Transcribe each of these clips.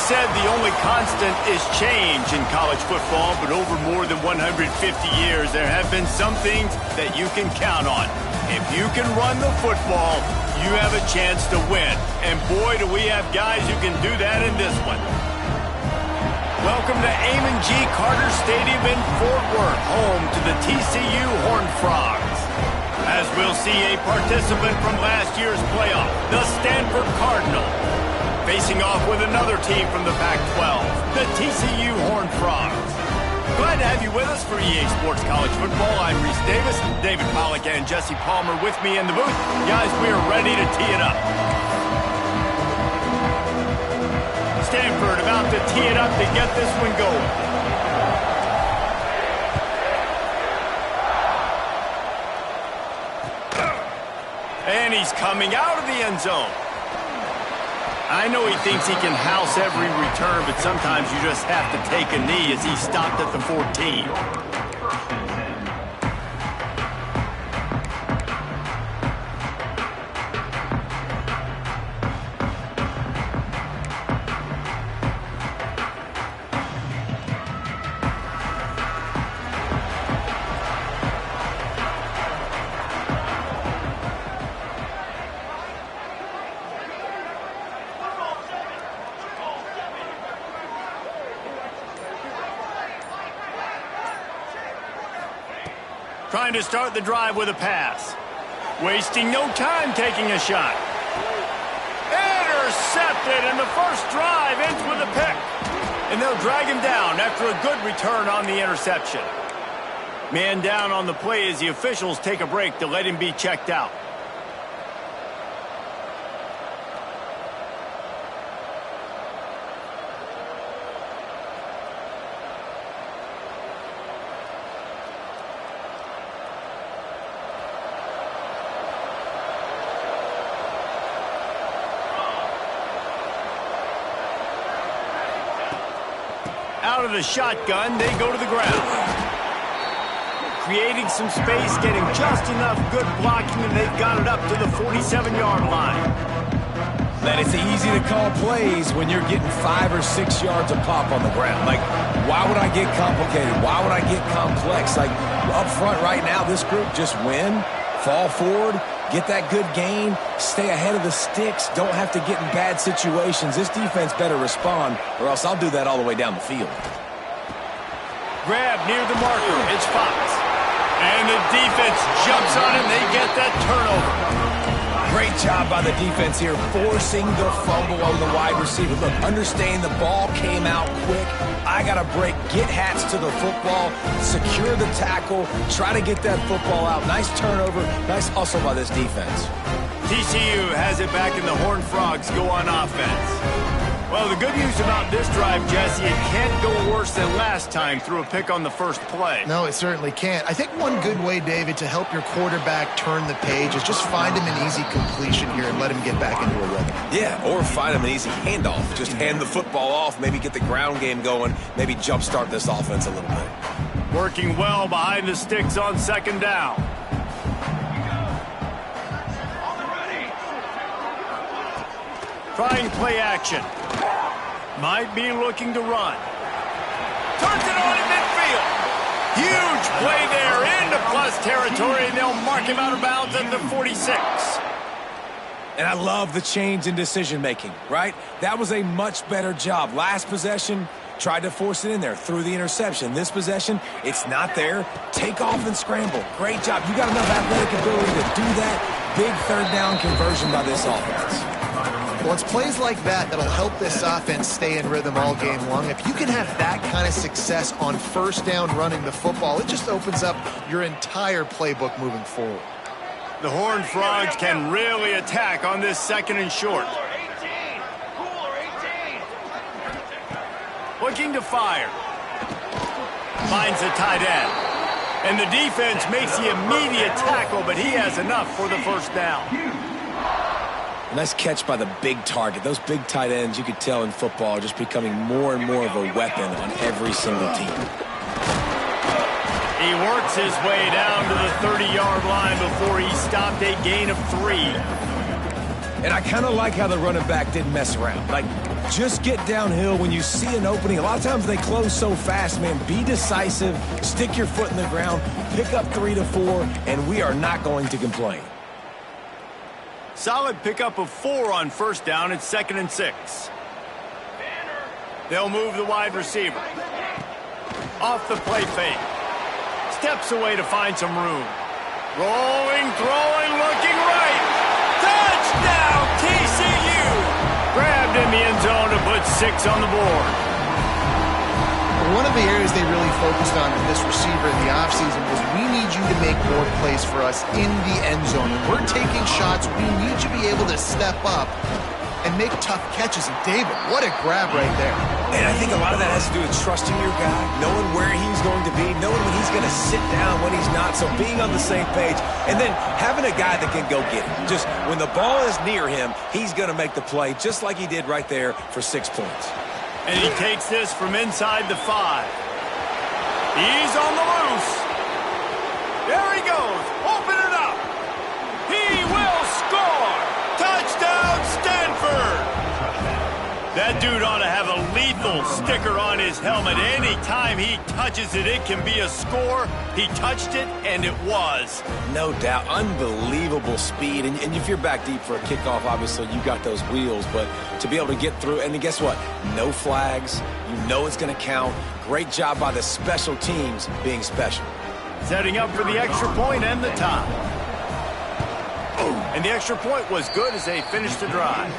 said the only constant is change in college football, but over more than 150 years, there have been some things that you can count on. If you can run the football, you have a chance to win. And boy, do we have guys who can do that in this one. Welcome to Amon G. Carter Stadium in Fort Worth, home to the TCU Horned Frogs. As we'll see a participant from last year's playoff, the Stanford Cardinal, facing off with another team from the Pac-12, the TCU Horned Frogs. Glad to have you with us for EA Sports College Football. I'm Reese Davis, David Pollack and Jesse Palmer with me in the booth. Guys, we are ready to tee it up. Stanford about to tee it up to get this one going. And he's coming out of the end zone. I know he thinks he can house every return, but sometimes you just have to take a knee as he stopped at the 14. Trying to start the drive with a pass. Wasting no time taking a shot. Intercepted, and the first drive ends with a pick. And they'll drag him down after a good return on the interception. Man down on the play as the officials take a break to let him be checked out. Out of the shotgun, they go to the ground. Creating some space, getting just enough good blocking, and they've got it up to the 47-yard line. Man, it's easy to call plays when you're getting 5 or 6 yards of pop on the ground. Like, why would I get complicated? Why would I get complex? Like, up front right now, this group just win, fall forward, get that good gain, stay ahead of the sticks, don't have to get in bad situations. This defense better respond, or else I'll do that all the way down the field. Grab near the marker. It's Fox. And the defense jumps on him. They get that turnover. Great job by the defense here, forcing the fumble on the wide receiver. Look, understand the ball came out quick. I got to break, get hats to the football, secure the tackle, try to get that football out. Nice turnover, nice hustle by this defense. TCU has it back, and the Horned Frogs go on offense. Well, the good news about this drive, Jesse, it can't go worse than last time through a pick on the first play. No, it certainly can't. I think one good way, David, to help your quarterback turn the page is just find him an easy completion here and let him get back into a rhythm. Yeah, or find him an easy handoff. Just hand the football off, maybe get the ground game going, maybe jumpstart this offense a little bit. Working well behind the sticks on second down. Trying play action. Might be looking to run. Turns it on in midfield. Huge play there into plus territory, and they'll mark him out of bounds at the 46. And I love the change in decision-making, right? That was a much better job. Last possession, tried to force it in there, threw the interception. This possession, it's not there. Take off and scramble. Great job. You got enough athletic ability to do that. Big third down conversion by this offense. Well, it's plays like that that'll help this offense stay in rhythm all game long. If you can have that kind of success on first down running the football, it just opens up your entire playbook moving forward. The Horned Frogs can really attack on this second and short. Looking to fire. Finds the tight end. And the defense makes the immediate tackle, but he has enough for the first down. Nice catch by the big target. Those big tight ends, you could tell in football, are just becoming more and more of a weapon on every single team. He works his way down to the 30-yard line before he stopped a gain of 3. And I kind of like how the running back didn't mess around. Like, just get downhill when you see an opening. A lot of times they close so fast, man. Be decisive, stick your foot in the ground, pick up 3 to 4, and we are not going to complain. Solid pickup of 4 on first down. It's 2nd and 6. They'll move the wide receiver. Off the play fake. Steps away to find some room. Rolling, throwing, looking right. Touchdown, TCU! Grabbed in the end zone to put 6 on the board. One of the areas they really focused on with this receiver in the offseason was we need you to make more plays for us in the end zone. When we're taking shots, we need you to be able to step up and make tough catches. And David, what a grab right there. And I think a lot of that has to do with trusting your guy, knowing where he's going to be, knowing when he's going to sit down, when he's not, so being on the same page, and then having a guy that can go get it. Just when the ball is near him, he's going to make the play, just like he did right there for 6 points. And he takes this from inside the 5. He's on the loose. There he goes. Open it up. He will score. Touchdown, Stanford. That dude ought to have a lethal sticker on his helmet. Anytime he touches it, it can be a score. He touched it, and it was. No doubt. Unbelievable speed. And if you're back deep for a kickoff, obviously you got those wheels. But to be able to get through, and guess what? No flags. You know it's going to count. Great job by the special teams being special. Setting up for the extra point and the tie. And the extra point was good as they finished the drive.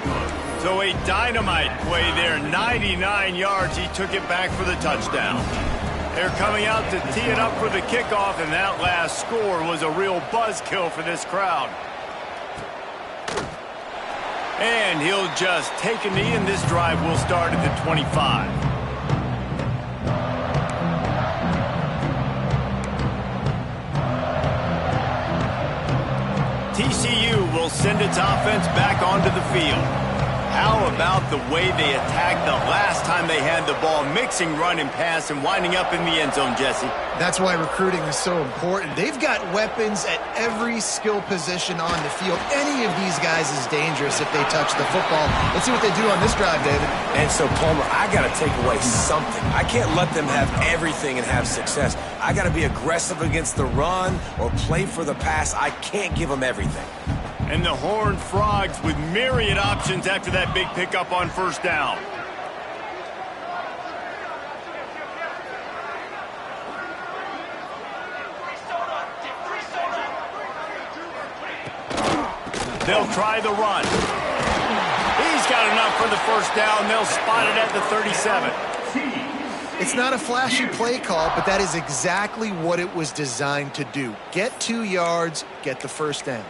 So a dynamite play there, 99 yards. He took it back for the touchdown. They're coming out to tee it up for the kickoff, and that last score was a real buzzkill for this crowd. And he'll just take a knee, and this drive will start at the 25. TCU will send its offense back onto the field. How about the way they attacked the last time they had the ball, mixing run and pass and winding up in the end zone, Jesse? That's why recruiting is so important. They've got weapons at every skill position on the field. Any of these guys is dangerous if they touch the football. Let's see what they do on this drive, David. And so, Palmer, I got to take away something. I can't let them have everything and have success. I got to be aggressive against the run or play for the pass. I can't give them everything. And the Horned Frogs with myriad options after that big pickup on first down. They'll try the run. He's got enough for the first down. They'll spot it at the 37. It's not a flashy play call, but that is exactly what it was designed to do. Get 2 yards, get the first down.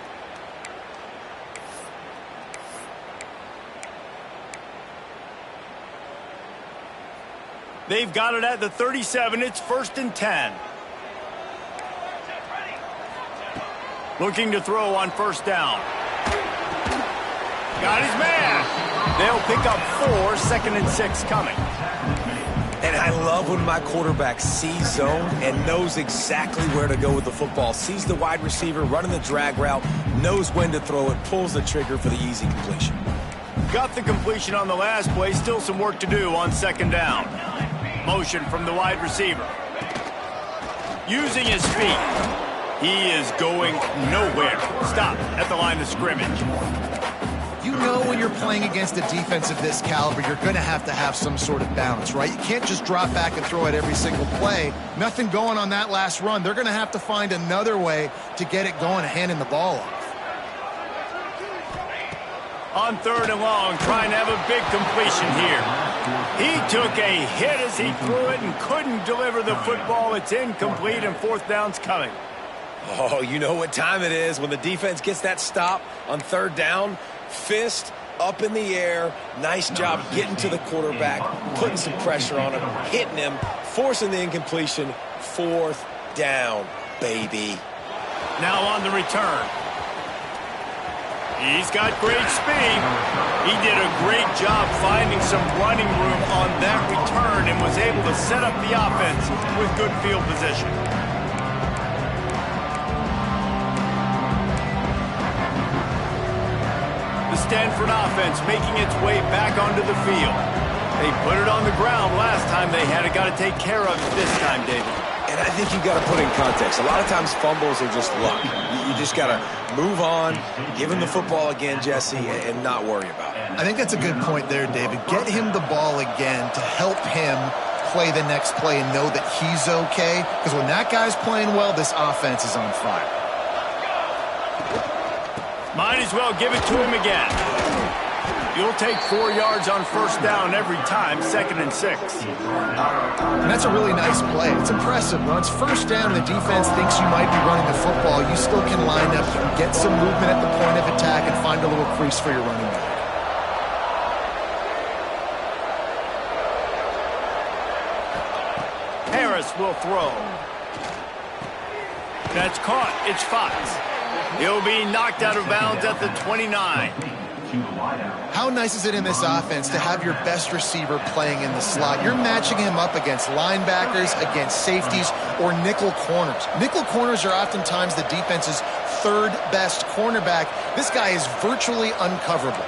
They've got it at the 37. It's 1st and 10. Looking to throw on first down. Got his man. They'll pick up 4, 2nd and 6 coming. And I love when my quarterback sees zone and knows exactly where to go with the football. Sees the wide receiver running the drag route, knows when to throw it, pulls the trigger for the easy completion. Got the completion on the last play. Still some work to do on 2nd down. Motion from the wide receiver. Using his feet. He is going nowhere. Stop at the line of scrimmage. You know when you're playing against a defense of this caliber, you're going to have some sort of balance, right? You can't just drop back and throw it every single play. Nothing going on that last run. They're going to have to find another way to get it going, handing the ball off. On 3rd and long, trying to have a big completion here. He took a hit as he threw it and couldn't deliver the football. It's incomplete, and 4th down's coming. Oh, you know what time it is when the defense gets that stop on 3rd down. Fist up in the air. Nice job getting to the quarterback, putting some pressure on him, hitting him, forcing the incompletion. 4th down, baby. Now on the return. He's got great speed. He did a great job finding some running room on that return and was able to set up the offense with good field position. The Stanford offense making its way back onto the field. They put it on the ground last time they had it. Got to take care of it this time, David. And I think you've got to put in context. A lot of times fumbles are just luck. You just got to move on, give him the football again, Jesse, and not worry about it. I think that's a good point there, David. Get him the ball again to help him play the next play and know that he's okay. Because when that guy's playing well, this offense is on fire. Might as well give it to him again. You'll take 4 yards on first down every time, 2nd and 6. And that's a really nice play. It's impressive. When it's first down, the defense thinks you might be running the football. You still can line up, you can get some movement at the point of attack and find a little crease for your running back. Harris will throw. That's caught. It's Fox. He'll be knocked out of bounds at the 29. How nice is it in this offense to have your best receiver playing in the slot? You're matching him up against linebackers, against safeties, or nickel corners. Nickel corners are oftentimes the defense's third best cornerback. This guy is virtually uncoverable.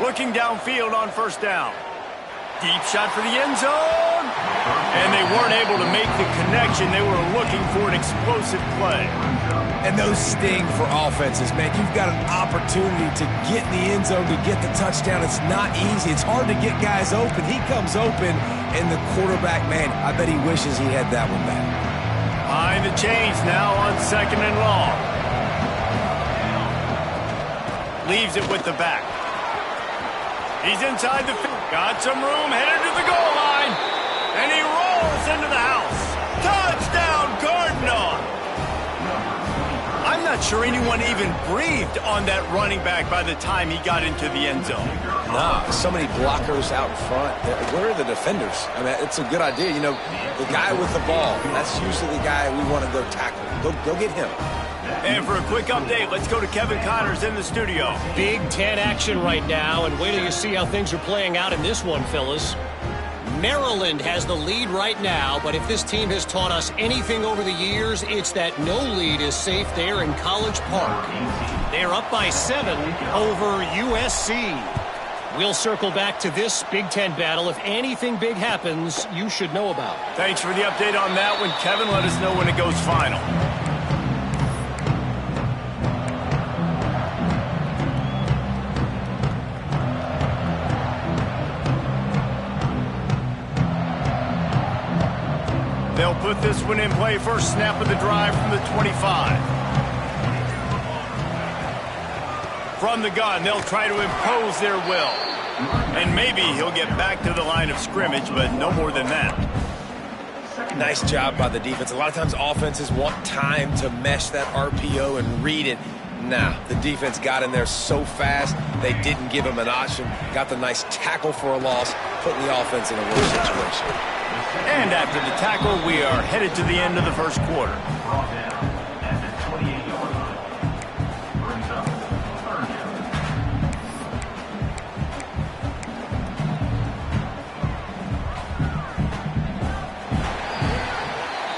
Looking downfield on first down. Deep shot for the end zone. And they weren't able to make the connection. They were looking for an explosive play. And those sting for offenses, man. You've got an opportunity to get in the end zone, to get the touchdown. It's not easy. It's hard to get guys open. He comes open, and the quarterback, man, I bet he wishes he had that one back. Behind the chains now on 2nd and long. Leaves it with the back. He's inside the field. Got some room, headed to the goal line. And he rolls into the house. Touchdown, Cardinal. I'm not sure anyone even breathed on that running back by the time he got into the end zone. Nah, so many blockers out front. Where are the defenders? I mean, it's a good idea. You know, the guy with the ball, that's usually the guy we want to go tackle. Go get him. And for a quick update, let's go to Kevin Connors in the studio. Big Ten action right now, and wait till you see how things are playing out in this one, fellas. Maryland has the lead right now, but if this team has taught us anything over the years, it's that no lead is safe there in College Park. They're up by 7 over USC. We'll circle back to this Big Ten battle. If anything big happens, you should know about. Thanks for the update on that one, Kevin. Let us know when it goes final. They'll put this one in play. First snap of the drive from the 25. From the gun, they'll try to impose their will. And maybe he'll get back to the line of scrimmage, but no more than that. Nice job by the defense. A lot of times offenses want time to mesh that RPO and read it. Nah, the defense got in there so fast, they didn't give him an option. Got the nice tackle for a loss, putting the offense in a worse situation. And after the tackle, we are headed to the end of the first quarter.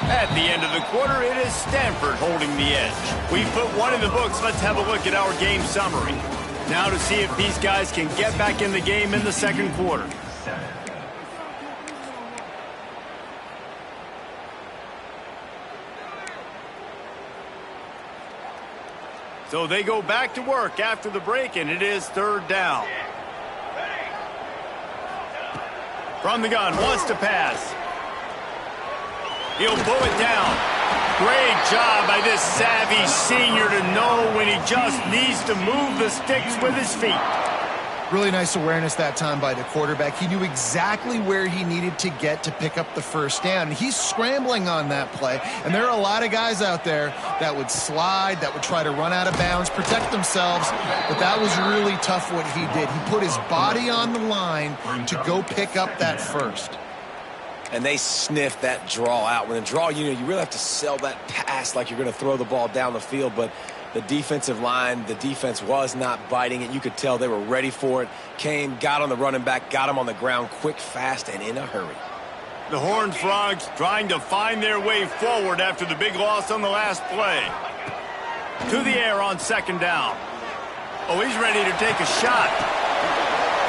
At the end of the quarter, it is Stanford holding the edge. We've put one in the books. Let's have a look at our game summary. Now to see if these guys can get back in the game in the second quarter. So they go back to work after the break, and it is 3rd down. From the gun, wants to pass. He'll pull it down. Great job by this savvy senior to know when he just needs to move the sticks with his feet. Really nice awareness that time by the quarterback. He knew exactly where he needed to get to pick up the first down. He's scrambling on that play, and there are a lot of guys out there that would slide, that would try to run out of bounds, protect themselves, but that was really tough what he did. He put his body on the line to go pick up that first. And they sniffed that draw out. When a draw, you really have to sell that pass like you're going to throw the ball down the field, but the defensive line, the defense was not biting it. You could tell they were ready for it. Came, got on the running back, got him on the ground quick, fast, and in a hurry. The Horned Frogs trying to find their way forward after the big loss on the last play. To the air on second down. Oh, he's ready to take a shot.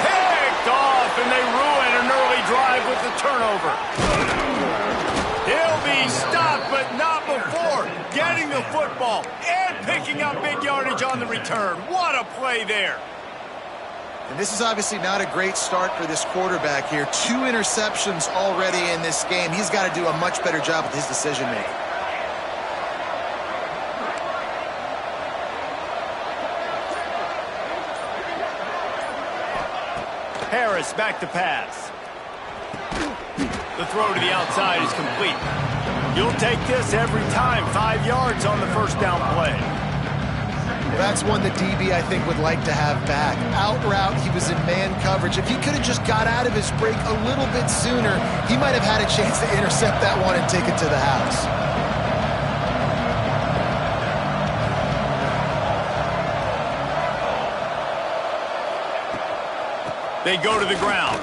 Picked off, and they ruin an early drive with the turnover. He'll be stopped, but not before getting the football and picking up big yardage on the return. What a play there. And this is obviously not a great start for this quarterback here. 2 interceptions already in this game. He's got to do a much better job with his decision-making. Harris back to pass. The throw to the outside is complete. You'll take this every time. 5 yards on the first down play. That's one the DB, I think, would like to have back. Out route, he was in man coverage. If he could have just got out of his break a little bit sooner, he might have had a chance to intercept that one and take it to the house. They go to the ground.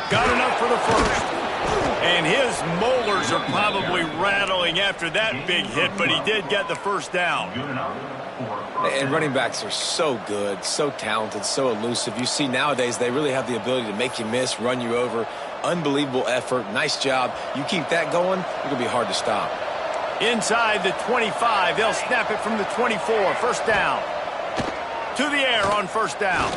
Got enough for the first. And his molars are probably rattling after that big hit, but he did get the first down. And running backs are so good, so talented, so elusive. You see nowadays they really have the ability to make you miss, run you over. Unbelievable effort. Nice job. You keep that going, it's going to be hard to stop. Inside the 25, they'll snap it from the 24. First down. To the air on first down.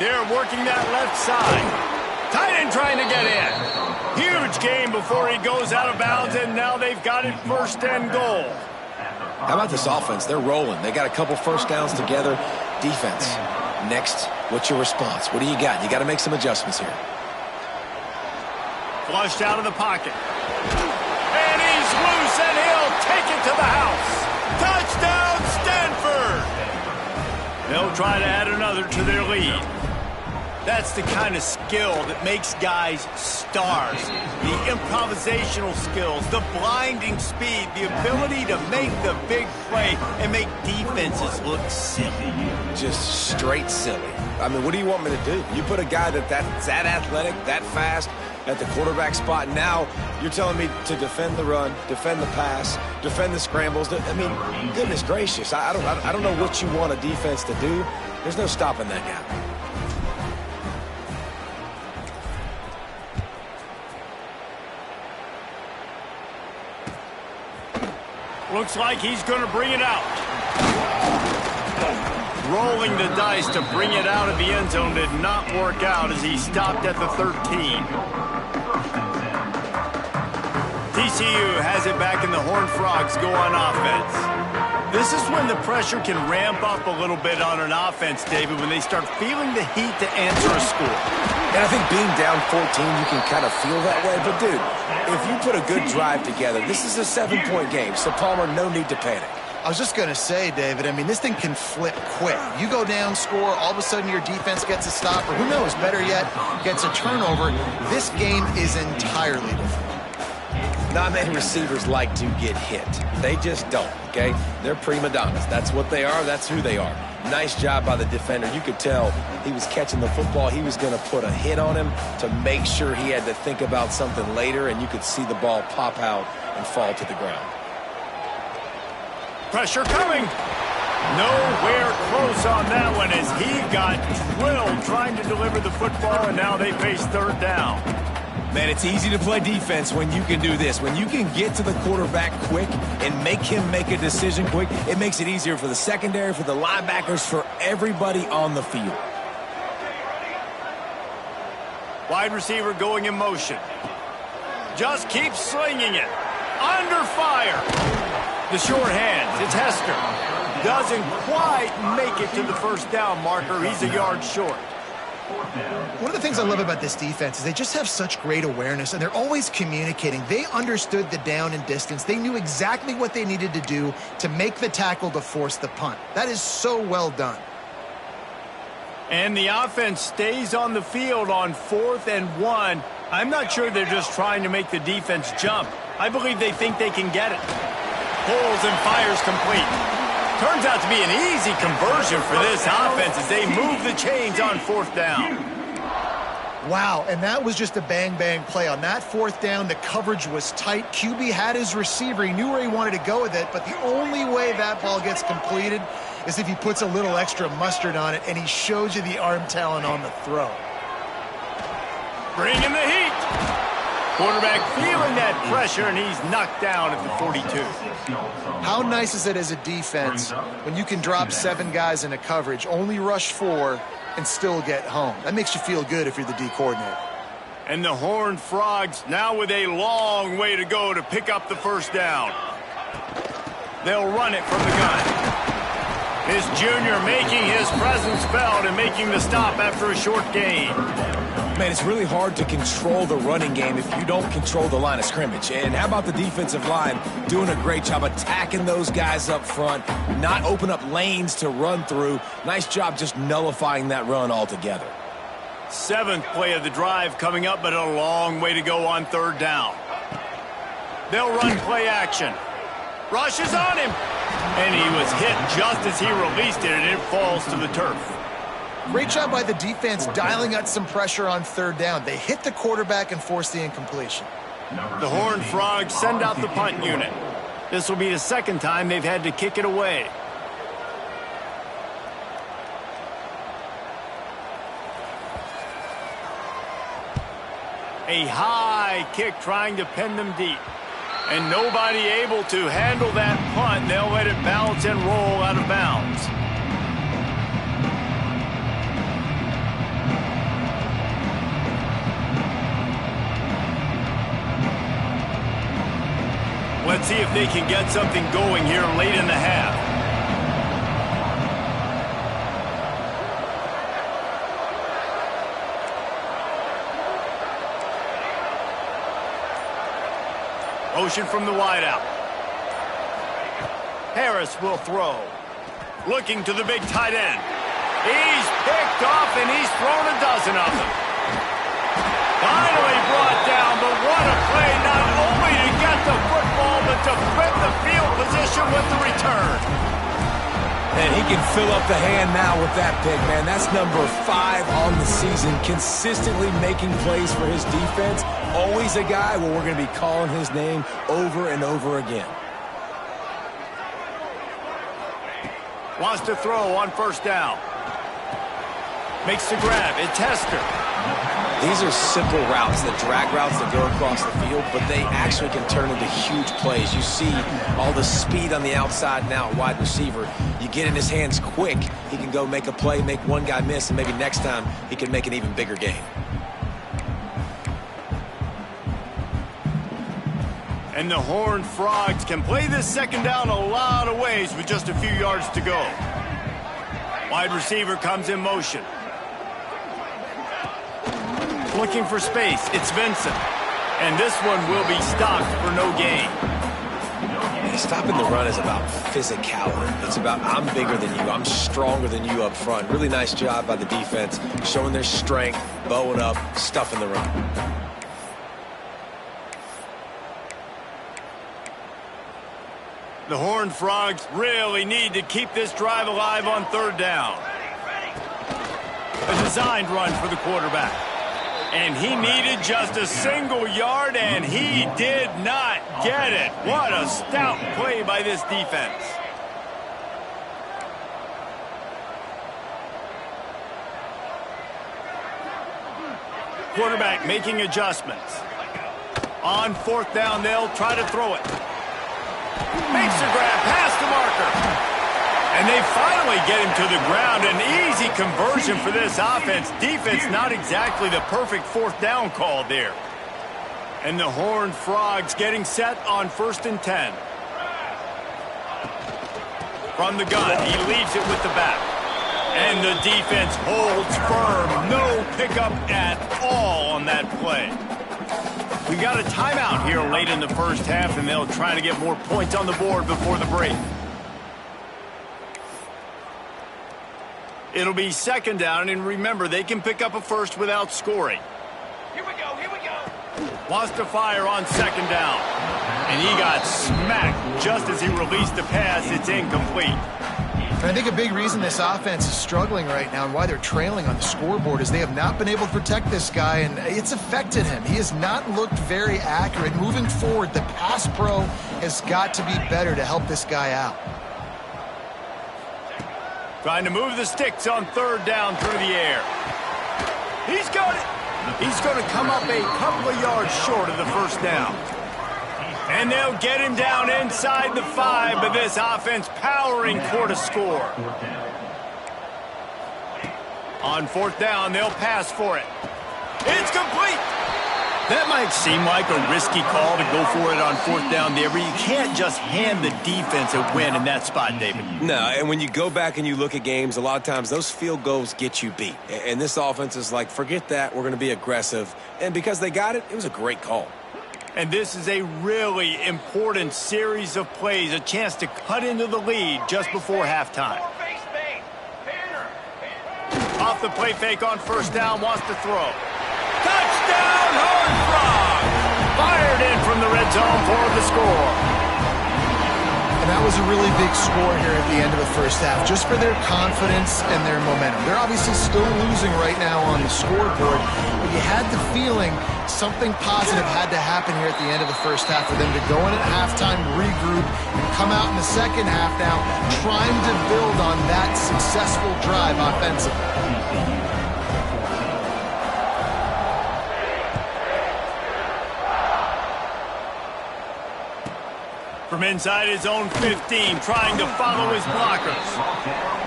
They're working that left side. Tight end trying to get in. Huge game before he goes out of bounds, and now they've got it first and goal. How about this offense? They're rolling. They got a couple first downs together. Defense. Next, what's your response? What do you got? You got to make some adjustments here. Flushed out of the pocket. And he's loose, and he'll take it to the house. Touchdown, Stanford! They'll try to add another to their lead. That's the kind of skill that makes guys stars. The improvisational skills, the blinding speed, the ability to make the big play and make defenses look silly. Just straight silly. I mean, what do you want me to do? You put a guy that's that athletic, that fast, at the quarterback spot. Now you're telling me to defend the run, defend the pass, defend the scrambles. I mean, goodness gracious. I don't know what you want a defense to do. There's no stopping that guy. Looks like he's going to bring it out. Rolling the dice to bring it out of the end zone did not work out as he stopped at the 13. TCU has it back and the Horned Frogs go on offense. This is when the pressure can ramp up a little bit on an offense, David, when they start feeling the heat to answer a score. And I think being down 14, you can kind of feel that way. But, dude, if you put a good drive together, this is a 7-point game. So, Palmer, no need to panic. I was just going to say, David, I mean, this thing can flip quick. You go down, score, all of a sudden your defense gets a stop, or who knows, better yet, gets a turnover. This game is entirely different. Not many receivers like to get hit. They just don't, okay? They're prima donnas. That's what they are. That's who they are. Nice job by the defender. You could tell he was catching the football. He was going to put a hit on him to make sure he had to think about something later, and you could see the ball pop out and fall to the ground. Pressure coming. Nowhere close on that one as he got drilled trying to deliver the football, and now they face third down. Man, it's easy to play defense when you can do this. When you can get to the quarterback quick and make him make a decision quick, it makes it easier for the secondary, for the linebackers, for everybody on the field. Wide receiver going in motion. Just keeps slinging it. Under fire. The short hands. It's Hester. Doesn't quite make it to the first down marker. He's a yard short. One of the things I love about this defense is they just have such great awareness, and they're always communicating. They understood the down and distance. They knew exactly what they needed to do to make the tackle to force the punt. That is so well done. And the offense stays on the field on 4th and 1. I'm not sure they're just trying to make the defense jump. I believe they think they can get it. Pulls and fires complete. Turns out to be an easy conversion for this offense as they move the chains on 4th down. Wow, and that was just a bang-bang play. On that fourth down, the coverage was tight. QB had his receiver. He knew where he wanted to go with it, but the only way that ball gets completed is if he puts a little extra mustard on it, and he shows you the arm talent on the throw. Bringing the heat. Quarterback feeling that pressure, and he's knocked down at the 42. How nice is it as a defense when you can drop 7 guys in a coverage, only rush 4, and still get home? That makes you feel good if you're the D coordinator. And the Horned Frogs now with a long way to go to pick up the first down. They'll run it from the gun. This junior making his presence felt and making the stop after a short gain. Man, it's really hard to control the running game if you don't control the line of scrimmage. And how about the defensive line doing a great job attacking those guys up front, not open up lanes to run through. Nice job just nullifying that run altogether. 7th play of the drive coming up, but a long way to go on third down. They'll run play action. Rush is on him. And he was hit just as he released it, and it falls to the turf. Great job by the defense dialing up some pressure on third down. They hit the quarterback and forced the incompletion. The Horned Frogs send out the punt unit. This will be the second time they've had to kick it away. A high kick trying to pin them deep. And nobody able to handle that punt. They'll let it bounce and roll out of bounds. Let's see if they can get something going here late in the half. Motion from the wideout. Harris will throw. Looking to the big tight end. He's picked off and he's thrown a dozen of them. Finally brought down, but what a play, not only to get the football, but to flip the field position with the return. And he can fill up the hand now with that pick, man. That's number 5 on the season, consistently making plays for his defense. Always a guy where we're going to be calling his name over and over again. Wants to throw on first down. Makes the grab. It's Hester. These are simple routes, the drag routes that go across the field, but they actually can turn into huge plays. You see all the speed on the outside now at wide receiver. You get in his hands quick, he can go make a play, make one guy miss, and maybe next time he can make an even bigger gain. And the Horned Frogs can play this second down a lot of ways with just a few yards to go. Wide receiver comes in motion. Looking for space. It's Vincent. And this one will be stopped for no gain. Yeah, stopping the run is about physicality. It's about I'm bigger than you. I'm stronger than you up front. Really nice job by the defense, showing their strength, bowing up, stuffing the run. The Horned Frogs really need to keep this drive alive on third down. A designed run for the quarterback. And he needed just a single yard, and he did not get it. What a stout play by this defense. Quarterback making adjustments. On fourth down, they'll try to throw it. Makes the grab past the marker. And they finally get him to the ground. An easy conversion for this offense. Defense not exactly the perfect fourth down call there. And the Horned Frogs getting set on 1st and 10. From the gun, he leaves it with the back. And the defense holds firm. No pickup at all on that play. We got a timeout here late in the first half, and they'll try to get more points on the board before the break. It'll be second down, and remember, they can pick up a first without scoring. Here we go, here we go. Wants to fire on second down. And he got smacked just as he released the pass. It's incomplete. And I think a big reason this offense is struggling right now and why they're trailing on the scoreboard is they have not been able to protect this guy, and it's affected him. He has not looked very accurate. Moving forward, the pass pro has got to be better to help this guy out. Trying to move the sticks on third down through the air. He's got it. He's going to come up a couple of yards short of the first down. And they'll get him down inside the 5, but this offense powering toward a score. On fourth down, they'll pass for it. It's complete. That might seem like a risky call to go for it on fourth down there, but you can't just hand the defense a win in that spot, David. No, and when you go back and you look at games, a lot of times those field goals get you beat. And this offense is like, forget that, we're going to be aggressive. And because they got it, it was a great call. And this is a really important series of plays, a chance to cut into the lead just before halftime. Off the play fake on first down, wants to throw. Touchdown, Horned Frog! Fired in from the red zone for the score. And that was a really big score here at the end of the first half, just for their confidence and their momentum. They're obviously still losing right now on the scoreboard, but you had the feeling something positive had to happen here at the end of the first half for them to go in at halftime, regroup, and come out in the second half now trying to build on that successful drive offensively. From inside his own 15, trying to follow his blockers.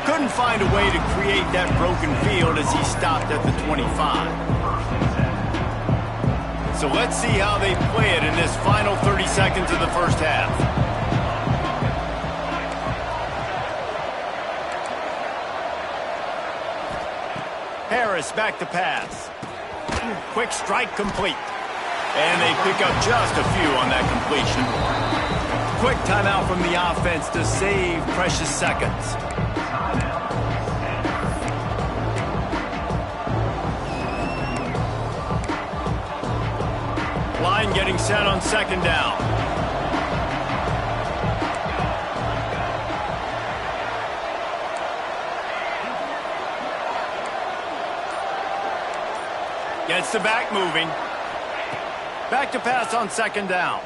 Couldn't find a way to create that broken field as he stopped at the 25. So let's see how they play it in this final 30 seconds of the first half. Harris back to pass. Quick strike complete. And they pick up just a few on that completion. Quick timeout from the offense to save precious seconds. Line getting set on second down. Gets the back moving. Back to pass on second down.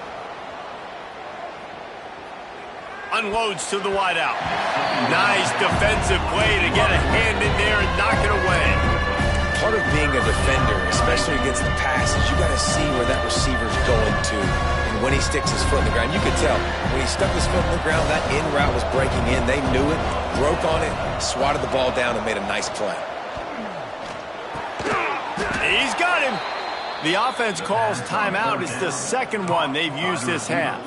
Unloads to the wideout. Nice defensive play to get a hand in there and knock it away. Part of being a defender, especially against the pass, is you got to see where that receiver's going to. And when he sticks his foot in the ground, you could tell. When he stuck his foot in the ground, that in route was breaking in. They knew it, broke on it, swatted the ball down, and made a nice play. He's got him. The offense calls timeout. It's the second one they've used this half.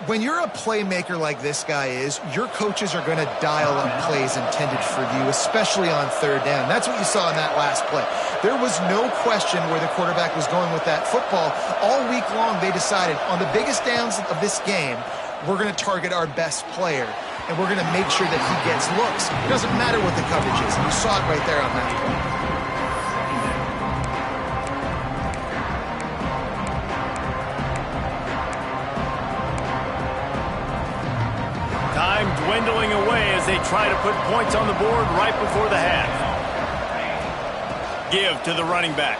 When you're a playmaker like this guy is, your coaches are going to dial up plays intended for you, especially on third down. That's what you saw in that last play. There was no question where the quarterback was going with that football. All week long, they decided on the biggest downs of this game, we're going to target our best player, and we're going to make sure that he gets looks. It doesn't matter what the coverage is. You saw it right there on that play. Dwindling away as they try to put points on the board right before the half. Give to the running back.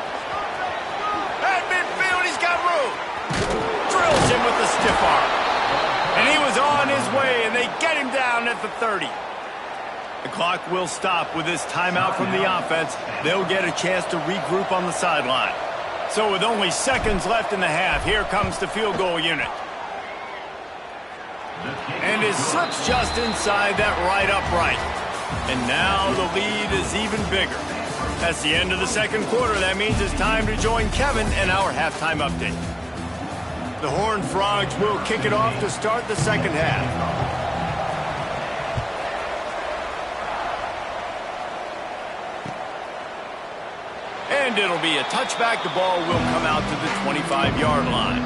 At midfield, he's got room. Drills him with the stiff arm. And he was on his way, and they get him down at the 30. The clock will stop with this timeout from the offense. They'll get a chance to regroup on the sideline. So with only seconds left in the half, here comes the field goal unit. And it slips just inside that right upright. And now the lead is even bigger. That's the end of the second quarter. That means it's time to join Kevin and our halftime update. The Horned Frogs will kick it off to start the second half. And it'll be a touchback. The ball will come out to the 25-yard line.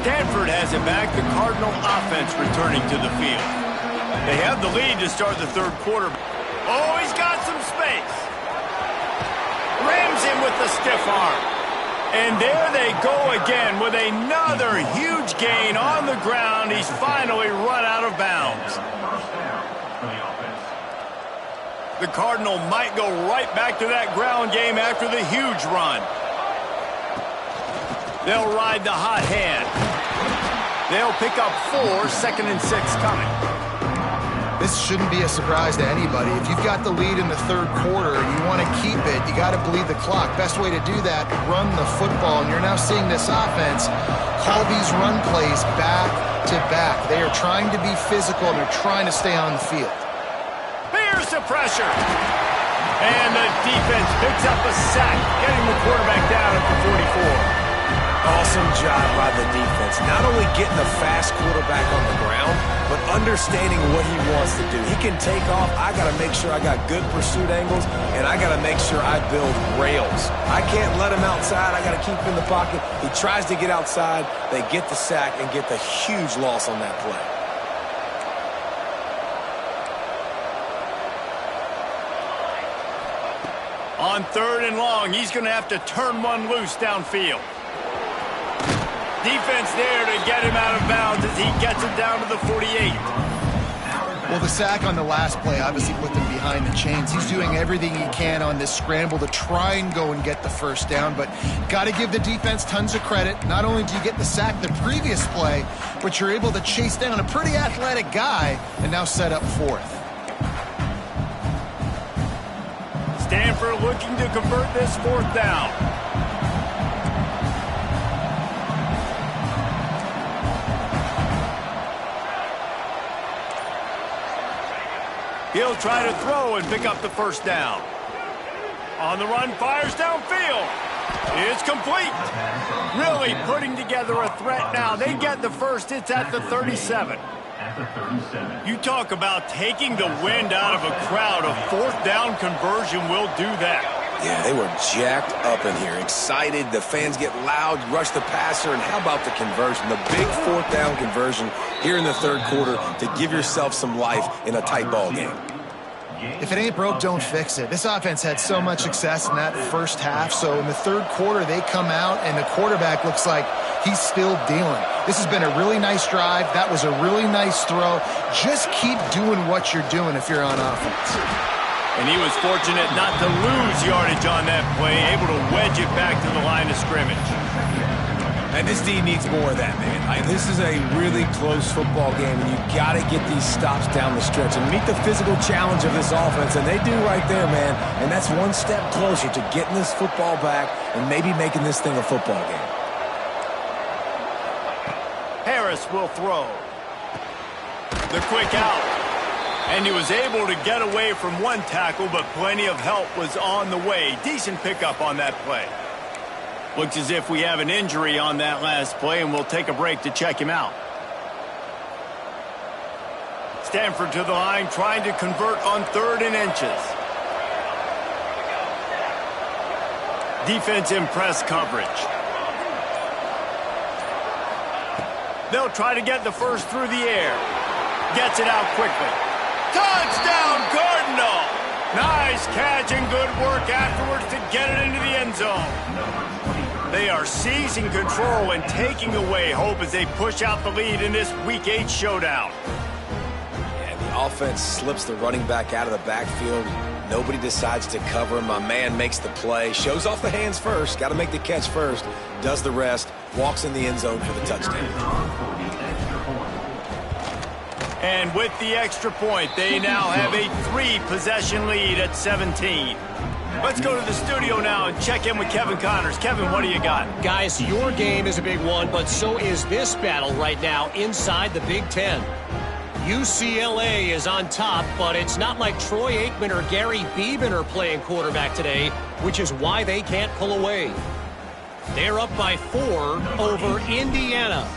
Stanford has it back, the Cardinal offense returning to the field. They have the lead to start the third quarter. Oh, he's got some space. Rams him with the stiff arm. And there they go again with another huge gain on the ground. He's finally run out of bounds. The Cardinal might go right back to that ground game after the huge run. They'll ride the hot hand. They'll pick up 4, 2nd and 6 coming. This shouldn't be a surprise to anybody. If you've got the lead in the third quarter and you want to keep it, you got to bleed the clock. Best way to do that, run the football. And you're now seeing this offense call these run plays back to back. They are trying to be physical and they're trying to stay on the field. Here's the pressure. And the defense picks up a sack, getting the quarterback down at the 44. Awesome job by the defense. Not only getting the fast quarterback on the ground, but understanding what he wants to do. He can take off. I got to make sure I got good pursuit angles, and I got to make sure I build rails. I can't let him outside. I got to keep him in the pocket. He tries to get outside. They get the sack and get the huge loss on that play. On 3rd and long, he's going to have to turn one loose downfield. Defense there to get him out of bounds as he gets it down to the 48. Well, the sack on the last play obviously put them behind the chains. He's doing everything he can on this scramble to try and go and get the first down, but got to give the defense tons of credit. Not only do you get the sack the previous play, but you're able to chase down a pretty athletic guy and now set up 4th. Stanford looking to convert this 4th down. He'll try to throw and pick up the first down. On the run, fires downfield. It's complete. Really putting together a threat now. They get the first. It's at the 37. You talk about taking the wind out of a crowd. A 4th down conversion will do that. Yeah, they were jacked up in here, excited. The fans get loud, rush the passer, and how about the conversion? The big 4th down conversion here in the third quarter to give yourself some life in a tight ball game. If it ain't broke, don't fix it. This offense had so much success in that first half, so in the third quarter they come out and the quarterback looks like he's still dealing. This has been a really nice drive. That was a really nice throw. Just keep doing what you're doing if you're on offense. And he was fortunate not to lose yardage on that play, able to wedge it back to the line of scrimmage. And this D needs more of that, man. This is a really close football game, and you got to get these stops down the stretch and meet the physical challenge of this offense, and they do right there, man. And that's one step closer to getting this football back and maybe making this thing a football game. Harris will throw. The quick out. And he was able to get away from one tackle, but plenty of help was on the way. Decent pickup on that play. Looks as if we have an injury on that last play, and we'll take a break to check him out. Stanford to the line, trying to convert on 3rd and inches. Defense in press coverage. They'll try to get the first through the air. Gets it out quickly. Touchdown, Cardinal! Nice catch and good work afterwards to get it into the end zone. They are seizing control and taking away hope as they push out the lead in this Week 8 showdown. And the offense slips the running back out of the backfield. Nobody decides to cover him. My man makes the play, shows off the hands first, got to make the catch first, does the rest, walks in the end zone for the touchdown. And with the extra point, they now have a 3-possession lead at 17. Let's go to the studio now and check in with Kevin Connors. Kevin, what do you got? Guys, your game is a big one, but so is this battle right now inside the Big Ten. UCLA is on top, but it's not like Troy Aikman or Gary Beeman are playing quarterback today, which is why they can't pull away. They're up by 4 over Indiana.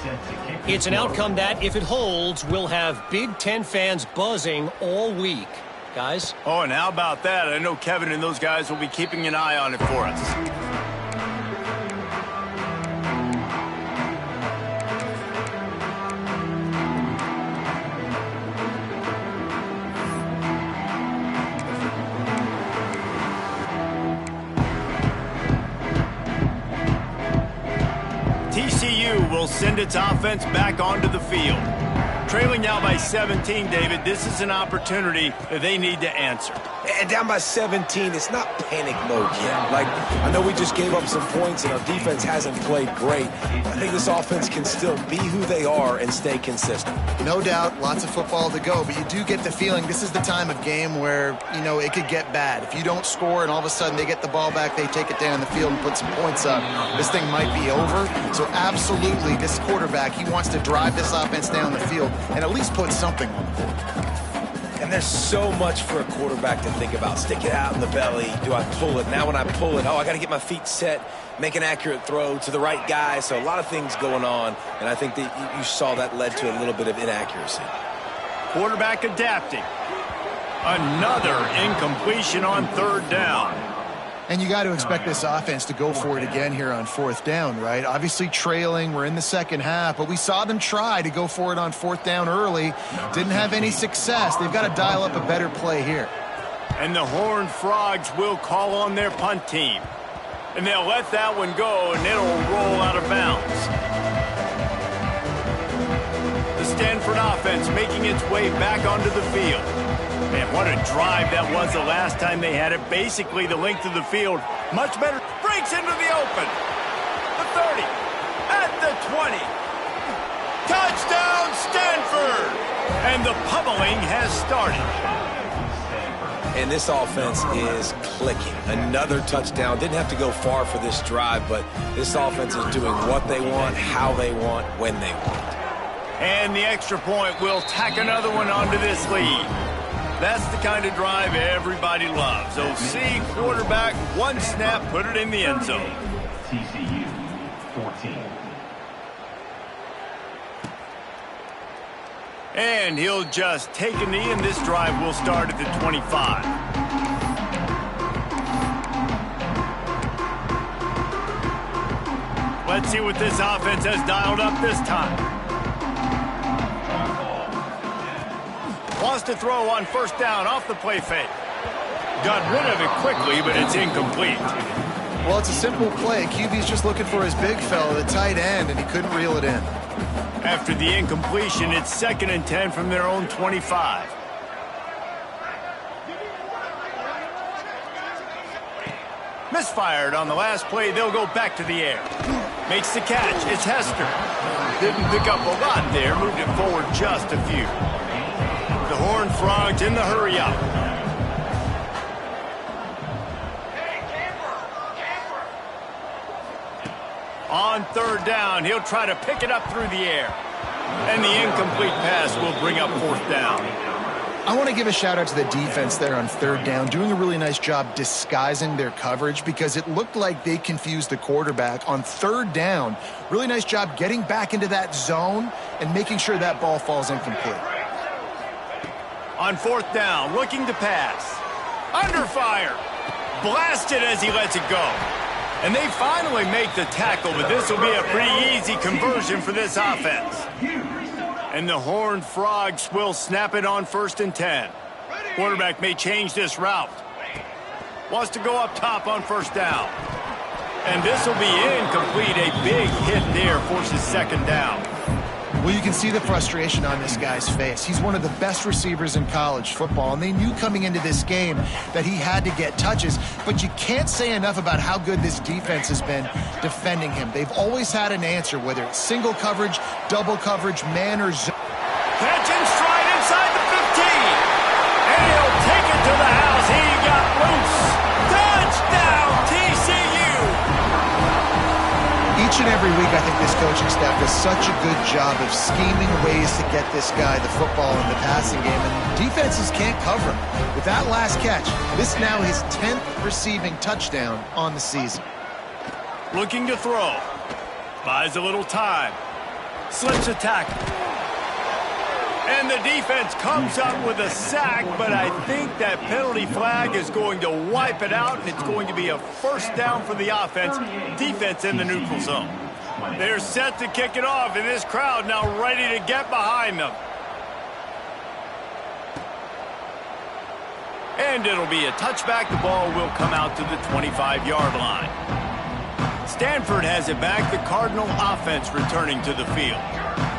It's an outcome that, if it holds, will have Big Ten fans buzzing all week. Guys? Oh, and how about that? I know Kevin and those guys will be keeping an eye on it for us. send its offense back onto the field. Trailing now by 17, David, this is an opportunity that they need to answer. And down by 17, it's not panic mode yet. Like, I know we just gave up some points and our defense hasn't played great. I think this offense can still be who they are and stay consistent. No doubt, lots of football to go, but you do get the feeling this is the time of game where, you know, it could get bad. If you don't score and all of a sudden they get the ball back, they take it down the field and put some points up, this thing might be over. So absolutely, this quarterback, he wants to drive this offense down the field and at least put something on the board. And there's so much for a quarterback to think about. Stick it out in the belly. Do I pull it? Now when I pull it, I got to get my feet set, make an accurate throw to the right guy. So a lot of things going on, and I think that you saw that led to a little bit of inaccuracy. Quarterback adapting. Another incompletion on third down. And you got to expect this offense to go for it again here on fourth down, right? Obviously trailing, we're in the second half, but we saw them try to go for it on fourth down early. Didn't have any success. They've got to dial up a better play here. And the Horned Frogs will call on their punt team. And they'll let that one go, and it'll roll out of bounds. The Stanford offense making its way back onto the field. Man, what a drive that was the last time they had it. Basically the length of the field. Much better. Breaks into the open. The 30. At the 20. Touchdown, Stanford! And the pummeling has started. And this offense is clicking. Another touchdown. Didn't have to go far for this drive, but this offense is doing what they want, how they want, when they want. And the extra point will tack another one onto this lead. That's the kind of drive everybody loves. OC quarterback, one snap, put it in the end zone. TCU 14. And he'll just take a knee, and this drive will start at the 25. Let's see what this offense has dialed up this time. Wants to throw on first down off the play fake. Got rid of it quickly, but it's incomplete. Well, it's a simple play. QB's just looking for his big fella, the tight end, and he couldn't reel it in. After the incompletion, it's 2nd and 10 from their own 25. Misfired on the last play. They'll go back to the air. Makes the catch. It's Hester. Didn't pick up a lot there. Moved it forward just a few. The Horned Frogs in the hurry-up. On third down, he'll try to pick it up through the air. And the incomplete pass will bring up fourth down. I want to give a shout-out to the defense there on third down, doing a really nice job disguising their coverage because it looked like they confused the quarterback on third down. Really nice job getting back into that zone and making sure that ball falls incomplete. On fourth down, looking to pass. Under fire. Blasted as he lets it go. And they finally make the tackle, but this will be a pretty easy conversion for this offense. And the Horned Frogs will snap it on 1st and 10. Quarterback may change this route. Wants to go up top on first down. And this will be incomplete. A big hit there forces 2nd down. Well, you can see the frustration on this guy's face. He's one of the best receivers in college football, and they knew coming into this game that he had to get touches, but you can't say enough about how good this defense has been defending him. They've always had an answer, whether it's single coverage, double coverage, man or zone. Catch and stride inside the 15, and he'll take it to the house. He got loose. Touchdown, TCU! Each and every week, I think this coaching staff does such a good job of scheming ways to get this guy the football in the passing game, and defenses can't cover him. With that last catch, this is now his 10th receiving touchdown on the season. Looking to throw. Buys a little time. Slips a tackle. And the defense comes up with a sack, but I think that penalty flag is going to wipe it out, and it's going to be a first down for the offense. Defense in the neutral zone. They're set to kick it off, and this crowd now ready to get behind them. And it'll be a touchback. The ball will come out to the 25-yard line. Stanford has it back. The Cardinal offense returning to the field.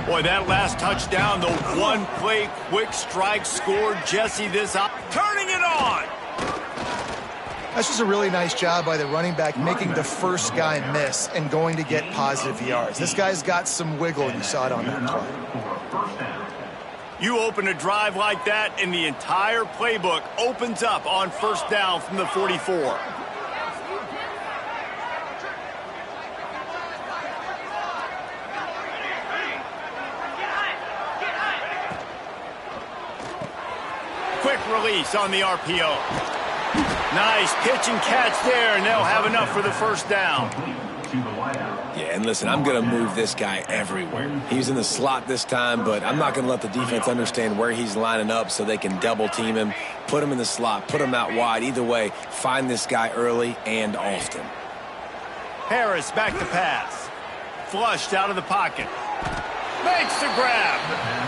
Boy, that last touchdown, the one-play quick strike scored Jesse this up. Turning it on! That's just a really nice job by the running back, making the first guy miss and going to get positive yards. This guy's got some wiggle, and you saw it on that play. You open a drive like that, and the entire playbook opens up on first down from the 44. Quick release on the RPO. Nice pitch and catch there, and they'll have enough for the first down. Yeah, and listen, I'm going to move this guy everywhere. He's in the slot this time, but I'm not going to let the defense understand where he's lining up so they can double-team him, put him in the slot, put him out wide. Either way, find this guy early and often. Harris back to pass. Flushed out of the pocket. Makes the grab.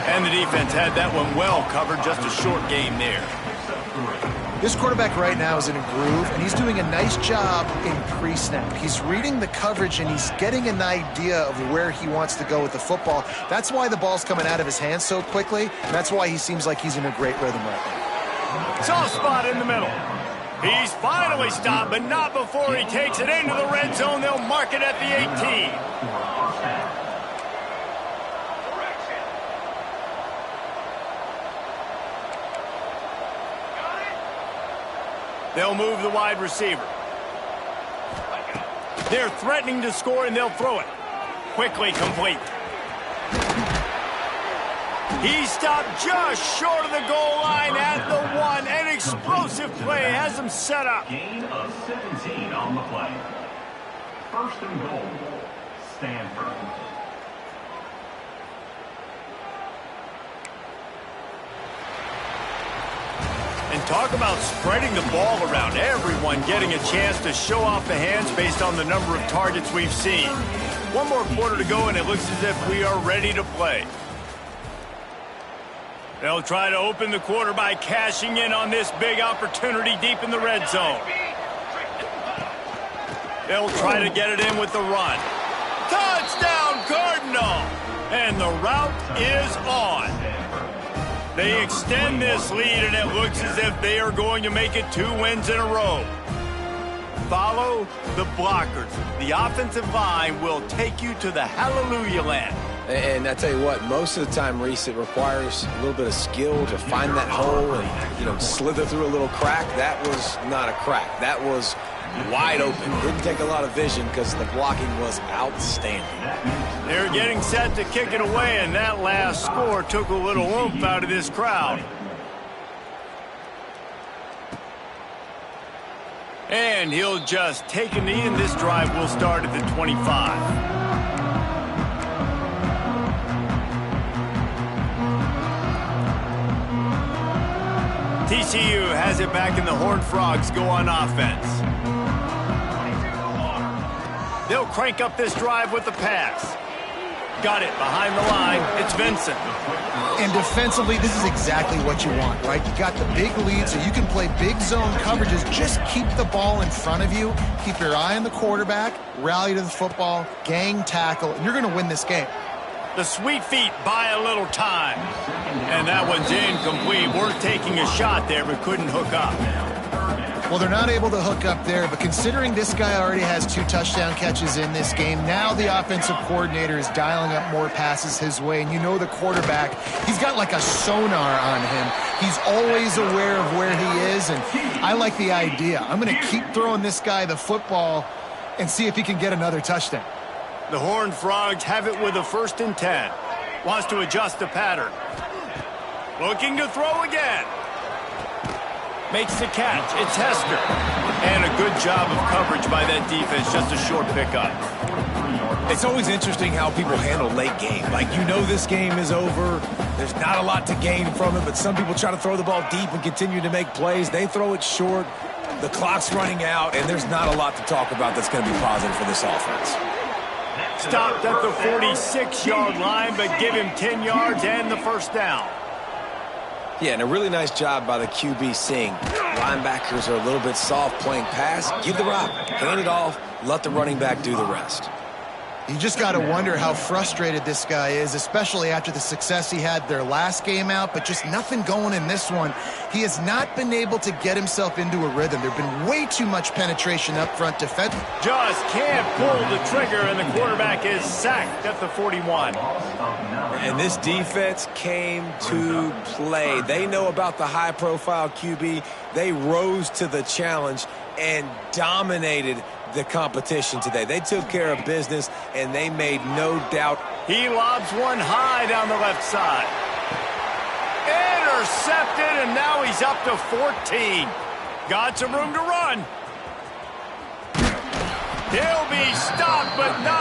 And the defense had that one well covered. Just a short game there. This quarterback right now is in a groove, and he's doing a nice job in pre-snap. He's reading the coverage, and he's getting an idea of where he wants to go with the football. That's why the ball's coming out of his hands so quickly, and that's why he seems like he's in a great rhythm right now. Soft spot in the middle. He's finally stopped, but not before he takes it into the red zone. They'll mark it at the 18. They'll move the wide receiver. They're threatening to score, and they'll throw it. Quickly complete. He stopped just short of the goal line at the 1. An explosive play has him set up. Gain of 17 on the play. First and goal, Stanford. And talk about spreading the ball around. Everyone getting a chance to show off the hands based on the number of targets we've seen. One more quarter to go, and it looks as if we are ready to play. They'll try to open the quarter by cashing in on this big opportunity deep in the red zone. They'll try to get it in with the run. Touchdown, Cardinal! And the route is on. They extend this lead, and it looks as if they are going to make it 2 wins in a row. Follow the blockers. The offensive line will take you to the hallelujah land. And I tell you what, most of the time, Reese, it requires a little bit of skill to find that hole and, slither through a little crack. That was not a crack. That was wide open. Didn't take a lot of vision because the blocking was outstanding. They're getting set to kick it away, and that last score took a little oomph out of this crowd. And he'll just take a knee, and this drive will start at the 25. TCU has it back, and the Horned Frogs go on offense. They'll crank up this drive with the pass. Got it behind the line. It's Vincent. And defensively, this is exactly what you want, right? You got the big lead, so you can play big zone coverages. Just keep the ball in front of you. Keep your eye on the quarterback. Rally to the football. Gang tackle. And you're going to win this game. The sweet feet buy a little time. And that one's incomplete. We're taking a shot there, but couldn't hook up. Well, they're not able to hook up there, but considering this guy already has 2 touchdown catches in this game, now the offensive coordinator is dialing up more passes his way. And the quarterback, he's got like a sonar on him. He's always aware of where he is, and I like the idea. I'm going to keep throwing this guy the football and see if he can get another touchdown. The Horned Frogs have it with a 1st and 10. Wants to adjust the pattern. Looking to throw again. Makes the catch. It's Hester. And a good job of coverage by that defense. Just a short pickup. It's always interesting how people handle late game. This game is over. There's not a lot to gain from it, but some people try to throw the ball deep and continue to make plays. They throw it short. The clock's running out, and there's not a lot to talk about that's going to be positive for this offense. Stopped at the 46-yard line, but give him 10 yards and the first down. Yeah, and a really nice job by the QB seeing linebackers are a little bit soft playing pass. Give the rock, hand it off, let the running back do the rest. You just got to wonder how frustrated this guy is, especially after the success he had their last game out, but just nothing going in this one. He has not been able to get himself into a rhythm. There's been way too much penetration up front defense. Just can't pull the trigger, and the quarterback is sacked at the 41. And this defense came to play. They know about the high-profile QB. They rose to the challenge and dominated the competition today. They took care of business, and they made no doubt. He lobs one high down the left side. Intercepted, and now he's up to 14. Got some room to run. He'll be stopped, but not